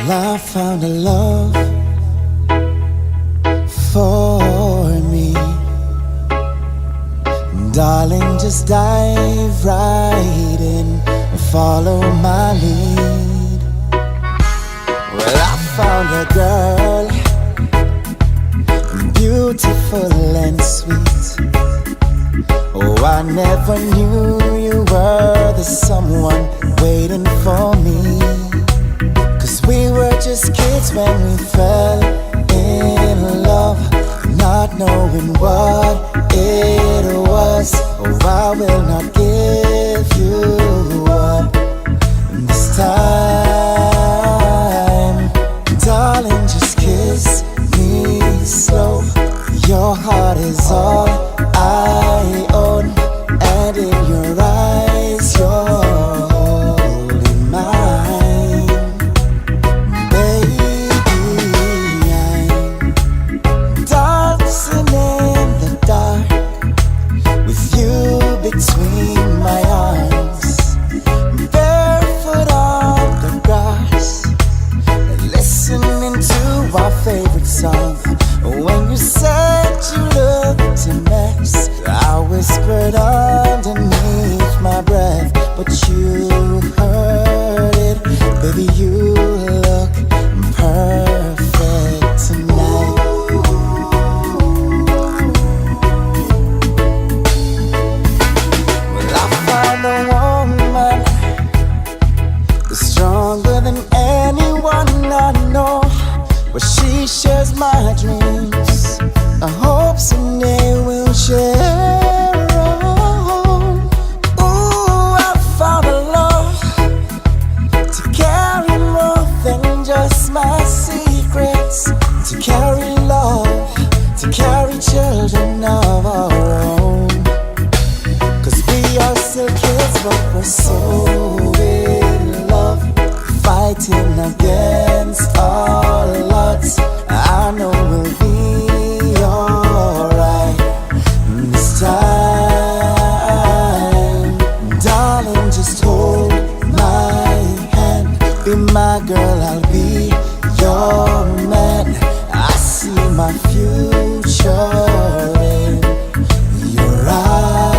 I found a love for me. Darling, just dive right in and follow my lead. Well, I found a girl, beautiful and sweet. Oh, I never knew you were the someone waiting for me. 'Cause we were just kids when we fell in love, not knowing what it was. Oh, I will not give you up this time. Darling, just kiss me slow. Your heart is all I own, and in your eyes you're holding mine. Baby, I'm dancing in the dark with you between my arms, barefoot on the grass, listening to our favorite song. When you said you looked a mess, I whispered underneath my breath, but you heard it. Baby, you look perfect tonight. Well, I found a woman that's stronger than anyone I know. But she shares my dreams, our hopes, and they will share on. Ooh, I found a love to carry more than just my secrets, to carry love, to carry children of our own. 'Cause we are still kids, but we're so in love, fighting against all odds. I know we'll be alright this time. Darling, just hold my hand. Be my girl, I'll be your man. I see my future in your eyes.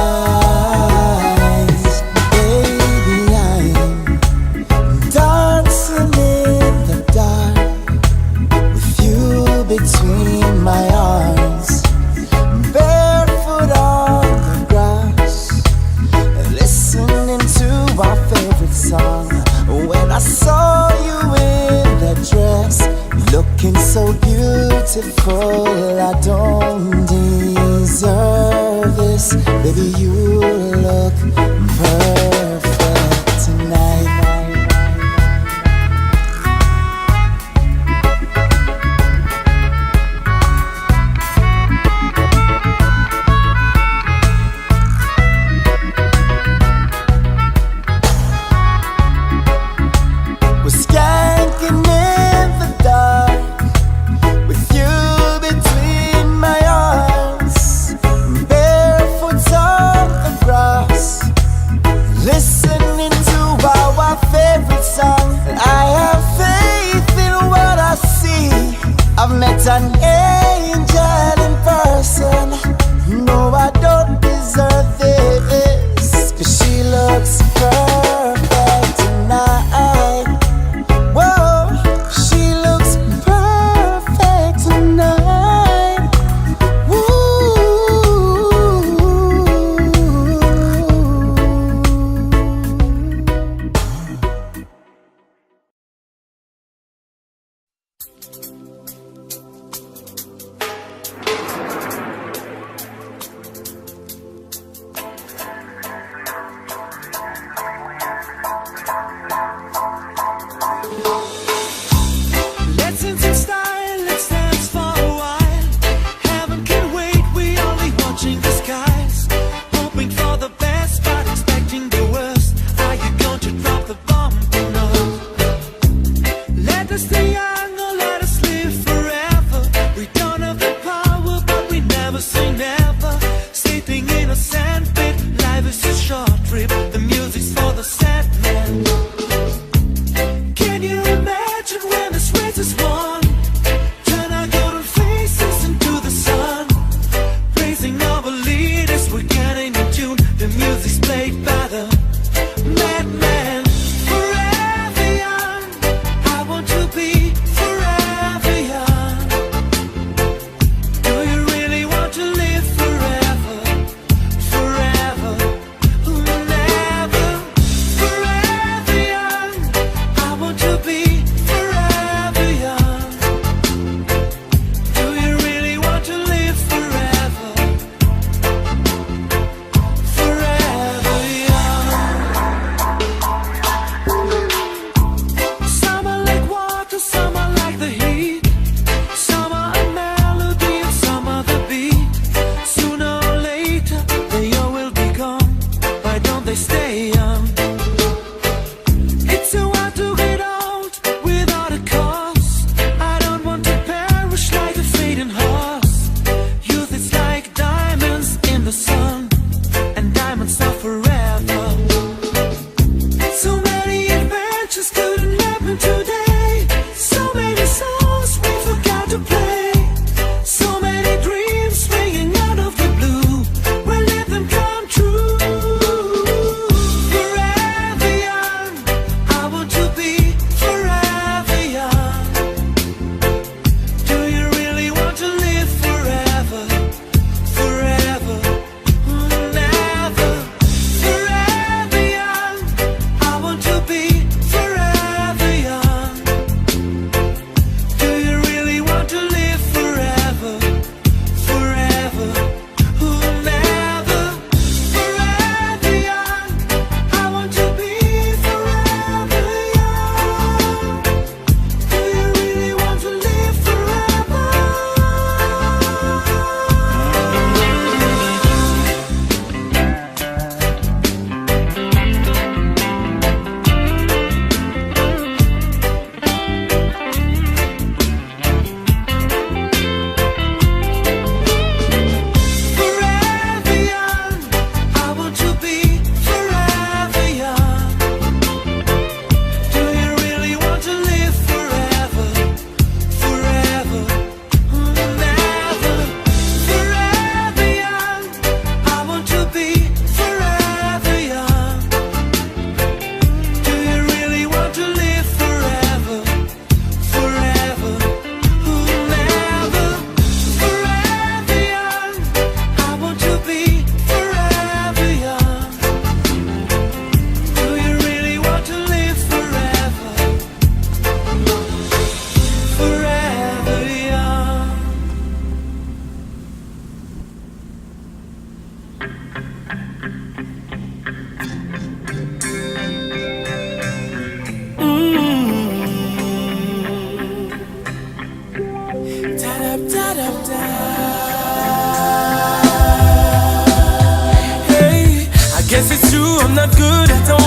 Baby, I'm dancing in the dark with you between my arms, barefoot on the grass, listening to our favorite song. When I saw you in that dress, looking so beautiful, I don't deserve this. Baby, you look perfect tonight. not good at